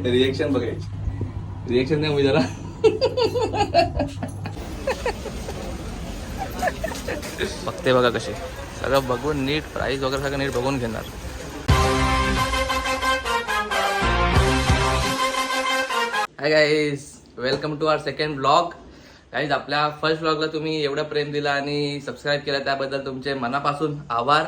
Reaction बघायची. Reaction नाही मी जरा बघते बघा कसे सगळं बघून नीट प्राइस वगैरे सगळं नीट बघून घेणार. Hi guys, welcome to our second blog. Guys, आपल्या फर्स्ट ब्लॉगला तुम्ही एवढं प्रेम दिला आणि सबस्क्राईब केला त्याबद्दल तुमचे मनापासून आभार.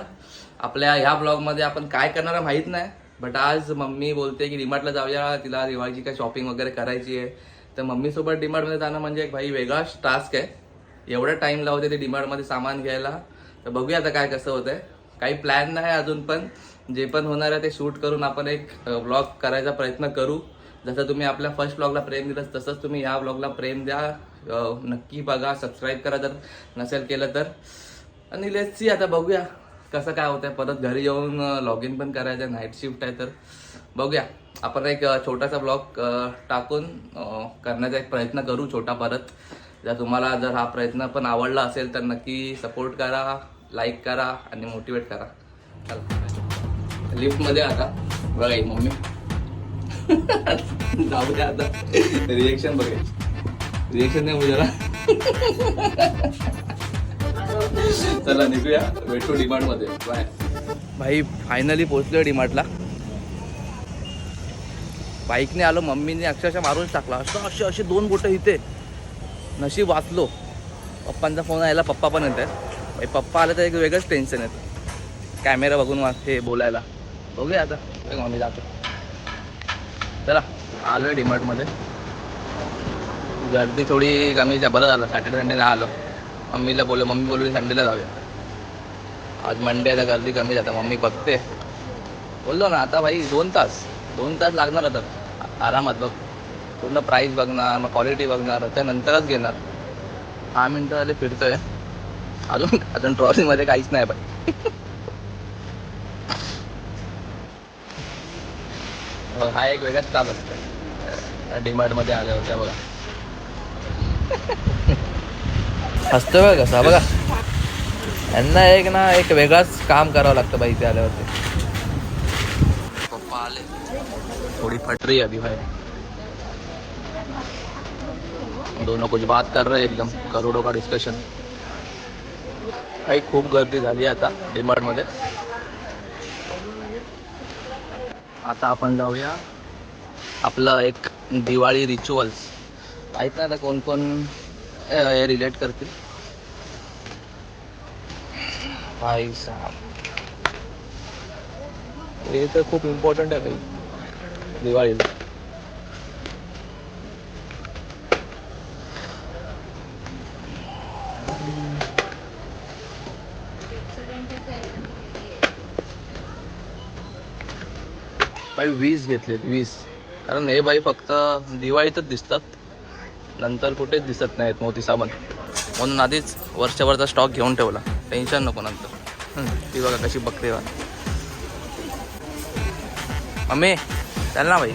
आपल्या ह्या ब्लॉगमध्ये आपण काय करणार आहे माहीत नाही, बट आज मम्मी बोलते की डीमार्टला जाऊया, तिला दिवाळीची काय शॉपिंग वगैरे करायची आहे. तर मम्मीसोबत डीमार्टमध्ये जाणं म्हणजे एक भाई वेगळाच टास्क आहे. एवढा टाइम लावते ते डीमार्टमध्ये सामान घ्यायला. तर बघूया आता काय कसं होतंय. काही प्लॅन नाही अजून, पण जे पण होणार आहे ते शूट करून आपण एक ब्लॉग करायचा प्रयत्न करू. जसं तुम्ही आपल्या फर्स्ट ब्लॉगला प्रेम दिलं तसंच तुम्ही ह्या ब्लॉगला प्रेम द्या. नक्की बघा, सबस्क्राईब करा जर नसेल केलं तर. आणि लेट्स सी, आता बघूया कसं काय होतंय. परत घरी येऊन लॉग इन पण करायचं आहे, नाईट शिफ्ट आहे. तर बघूया, आपण एक छोटासा ब्लॉग टाकून करण्याचा एक प्रयत्न करू छोटा. परत जर जर हा प्रयत्न पण आवडला असेल तर नक्की सपोर्ट करा, लाईक करा आणि मोटिवेट करा. चला लिफ्टमध्ये आता बघा ही मम्मी जाऊ द्या आता. रिएक्शन बघायची. रिएक्शन नाही म्हणजे जरा चला निघूया, भेटू डीमार्ट मध्ये. बाय भाई. फायनली पोहोचलो डीमार्टला. बाईकने आलो, मम्मीने अक्षरशः मारूनच टाकला. असं असे 2 बोटं इथे. नशीब वाचलो. पप्पांचा फोन आला, पप्पा पण येत आहे. पप्पा आलं तर एक वेगळंच टेन्शन येतं कॅमेरा बघून हे बोलायला. बघूया आता मम्मी जातो. चला आलो आहे डीमार्टमध्ये. गर्दी थोडी कमी, बरं झालं सॅटर्डे संडेला आलो. मम्मी बोलली संडेला जाऊया. आज मंडे आहे तर गर्दी कमी जातं. मम्मी बघते, बोललो ना आता भाई 2 तास लागणार आता आरामात. बघ पूर्ण प्राईस बघणार, मग क्वालिटी बघणार, त्यानंतरच घेणार. 10 मिनटं झाले फिरतोय, अजून ट्रॉलीमध्ये काहीच नाही बाई. हा एक वेगळाच ताप असतो डीमार्टमध्ये आल्या होत्या बघा. हसतोय बघा कसा. बघा यांना एक वेगळाच काम करावं लागतं बाई इथे आल्यावरती. पप्पा आले, थोडी फट रही अभी भाई. दोनों कुछ बात कर रहे, एकदम करोड़ों का डिस्कशन. काही खूप गर्दी झाली आता डीमार्टमध्ये. आता आपण जाऊया आपलं एक दिवाळी रिच्युअल्स. माहीत नाही आता कोण कोण हे रिलेट करतील. भाई साहब, हे तर खूप इम्पॉर्टंट आहे भाई दिवाळीला. बाई 20 घेतलेत, 20. कारण हे बाई फक्त दिवाळीतच दिसतात, नंतर कुठेच दिसत नाहीत मोती साबण. म्हणून आधीच वर्षभरचा स्टॉक घेऊन ठेवला, टेन्शन नको नंतर. ती बघा कशी बघते बा. मम्मी चल ना भाई.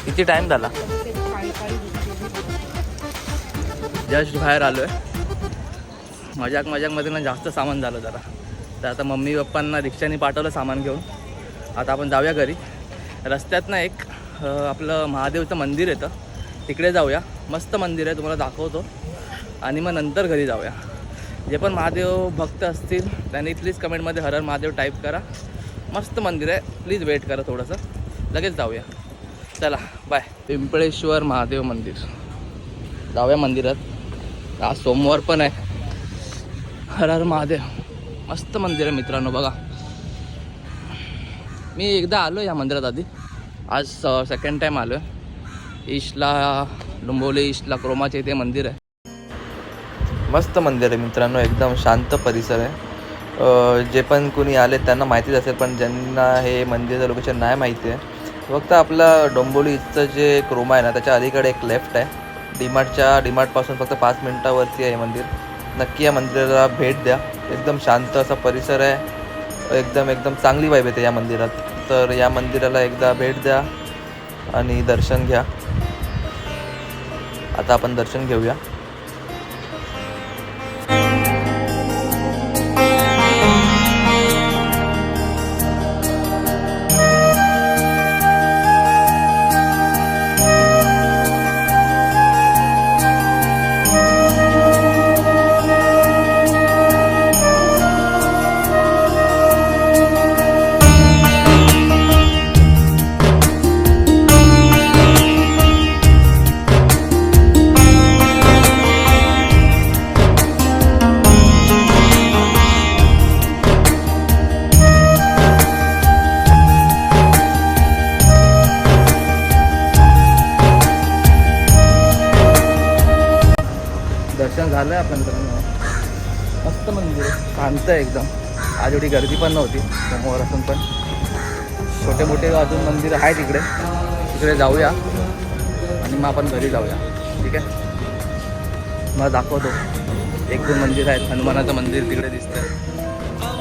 किती टाइम झाला. जस्ट बाहेर आलोय. मजाकमध्ये ना जास्त सामान झालं जरा. तर आता मम्मी पप्पांना रिक्षाने पाठवलं सामान घेऊन. आता आपण जाऊया घरी. रस्त्यात ना एक आपलं महादेवचं मंदिर येतं, तिकडे जाऊया. मस्त मंदिर आहे, तुम्हाला दाखवतो. आणि मग नंतर घरी जाऊया. जे पण महादेव भक्त असतील त्यांनी प्लीज कमेंटमध्ये हर हर महादेव टाईप करा. मस्त मंदिर आहे, प्लीज वेट करा थोडंसं, लगेच जाऊया. चला बाय. पिंपळेश्वर महादेव मंदिर, जाऊया मंदिरात. आज सोमवार पण आहे. हर हर महादेव. मस्त मंदिर आहे मित्रांनो, बघा. मी एकदा आलो या मंदिरात आधी, आज सेकंड टाईम आलो आहे. ईस्टला डोंबिवली ईस्टला क्रोमाचे इथे मंदिर आहे. मस्त मंदिर आहे मित्रांनो, एकदम शांत परिसर आहे. जे पण कोणी आले त्यांना माहितीच असेल, पण ज्यांना हे मंदिराचं लोकेशन नाही माहिती आहे, फक्त आपलं डोंबिवली ईस्टचं जे क्रोमा आहे ना त्याच्या अलीकडे एक लेफ्ट आहे. डीमार्टपासून फक्त 5 मिनटावरती आहे मंदिर. नक्की या मंदिराला भेट द्या. एकदम शांत असा परिसर आहे, एकदम चांगली वाईब येते या मंदिरात. तर या मंदिराला एकदा भेट द्या आणि दर्शन घ्या. आता आपण दर्शन घेऊया. आहे आपल्या मित्रांनो. मस्त मंदिर आहे, शांत आहे एकदम. आज एवढी गर्दी पण नव्हती समोर असून पण. छोटे मोठे अजून मंदिर आहेत तिकडे, तिकडे जाऊया आणि मग आपण घरी जाऊया. ठीक आहे, मला दाखवतो. 1-2 मंदिर आहेत. हनुमानाचं मंदिर तिकडे दिसतंय.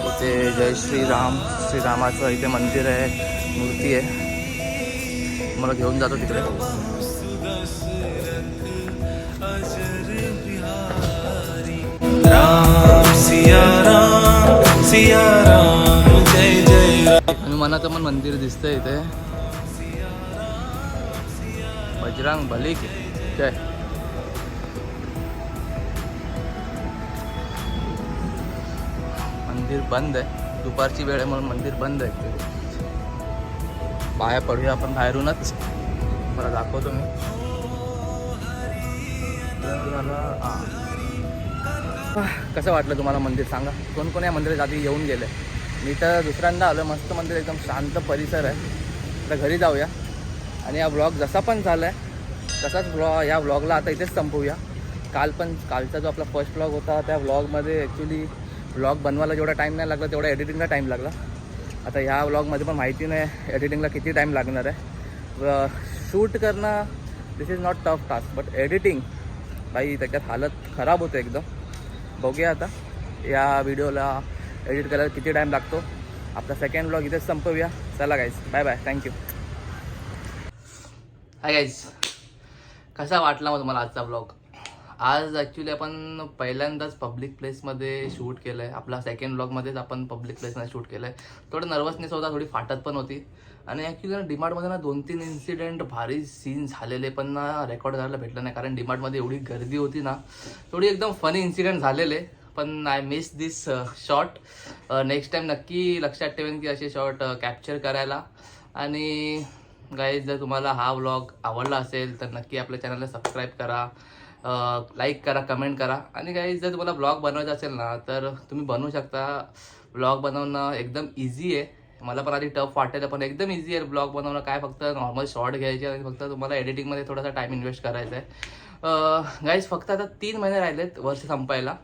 इथे जय श्रीरामाचं इथे मंदिर आहे, मूर्ती आहे. मला घेऊन जातो तिकडे. राम सिया राम जय जय. हनुमानाचं पण मंदिर दिसतंय इथे. बजरंग बली की जय. मंदिर बंद आहे, दुपारची वेळ आहे म्हणून मंदिर बंद आहे. बाहेर पडूया आपण बाहेरूनच, मला दाखवतो मी. कसं वाटलं तुम्हाला मंदिर सांगा. कोण कोण या मंदिरात आधी येऊन गेले. मी तर दुसऱ्यांदा आलो. मस्त मंदिर, एकदम शांत परिसर आहे. आता घरी जाऊया आणि हा ब्लॉग जसा पण झाला आहे तसाच या ब्लॉगला आता इथेच संपवूया. कालचा जो आपला फर्स्ट ब्लॉग होता त्या ब्लॉगमध्ये ॲक्च्युली ब्लॉग बनवायला जेवढा टाईम नाही लागला तेवढा एडिटिंगला टाईम लागला. आता ह्या व्लॉगमध्ये पण माहिती नाही एडिटिंगला किती टाईम लागणार आहे. शूट करणं this is not tough task, but editing बाई त्याच्यात हालत खराब होते एकदम. बघूया आता या व्हिडिओला एडिट करायला किती टाईम लागतो. आपला सेकंड व्लॉग इथेच संपवूया. चला guys, bye bye, thank you. Hi guys, कसा वाटला मग तुम्हाला आजचा व्लॉग. आज ॲक्च्युली आपण पहिल्यांदाच पब्लिक प्लेसमध्ये शूट केलं आहे. आपला सेकंड व्लॉगमध्येच आपण पब्लिक प्लेसमध्ये शूट केलं आहे. थोडं नर्वसनेस होता, थोडी फाटत पण होती. आणि ॲक्च्युली ना डीमार्टमध्ये ना 2-3 इन्सिडेंट भारी सीन झालेले पण ना रेकॉर्ड करायला भेटलं नाही, कारण डीमार्टमध्ये एवढी गर्दी होती ना. थोडी एकदम फनी इन्सिडेंट झालेले, पण I miss this shot. Next time नक्की लक्षात ठेवेन की असे शॉट कॅप्चर करायला. आणि गाईज, जर तुम्हाला हा व्लॉग आवडला असेल तर नक्की आपल्या चॅनलला सबस्क्राईब करा, लाईक करा, कमेंट करा. आणि गाईज, जर तुम्हाला ब्लॉग बनवायचा असेल ना तर तुम्ही बनवू शकता. ब्लॉग बनवणं एकदम इझी आहे. मला पण आधी टफ वाटायचं, पण एकदम इझी आहे ब्लॉग बनवणं. काय फक्त नॉर्मल शॉर्ट घ्यायचे आणि फक्त तुम्हाला एडिटिंगमध्ये थोडासा टाईम इन्व्हेस्ट करायचा आहे. गाईज, फक्त आता 3 महिने राहिलेत वर्ष संपायला.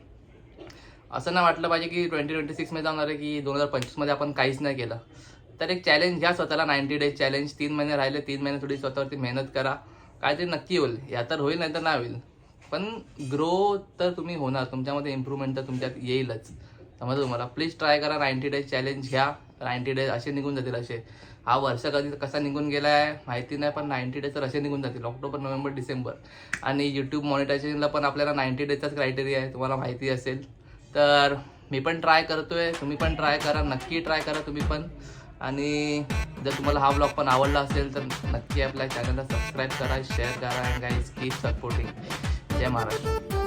असं नाही वाटलं पाहिजे की 2026मध्ये जाणार आहे की 2025मध्ये आपण काहीच नाही केलं. तर एक चॅलेंज घ्या स्वतःला, 90 डेज चॅलेंज. 3 महिने राहिले, 3 महिने थोडी स्वतःवरती मेहनत करा. काहीतरी नक्की होईल. या तर होईल, नाही तर नाही होईल, पण ग्रो तर तुम्ही होणार. तुमच्यामध्ये इम्प्रूव्हमेंट तर तुमच्यात येईलच. समजा तुम्हाला. प्लीज ट्राय करा. 90 डेज चॅलेंज घ्या. 90 डेज असे निघून जातील. असे हा वर्ष कसा निघून गेला आहे माहिती नाही, पण 90 डेज तर असे निघून जातील. October, November, December. आणि यूट्यूब मॉनिटायझेशनला पण आपल्याला 90 डेजचाच क्रायटेरिया आहे, तुम्हाला माहिती असेल. तर मी पण ट्राय करतोय, तुम्ही पण ट्राय करा. नक्की ट्राय करा तुम्ही पण. आणि जर तुम्हाला हा ब्लॉग पण आवडला असेल तर नक्की आपल्या चॅनलला सबस्क्राईब करा, शेअर करा. And guys, keep supporting. जय महाराष्ट्र.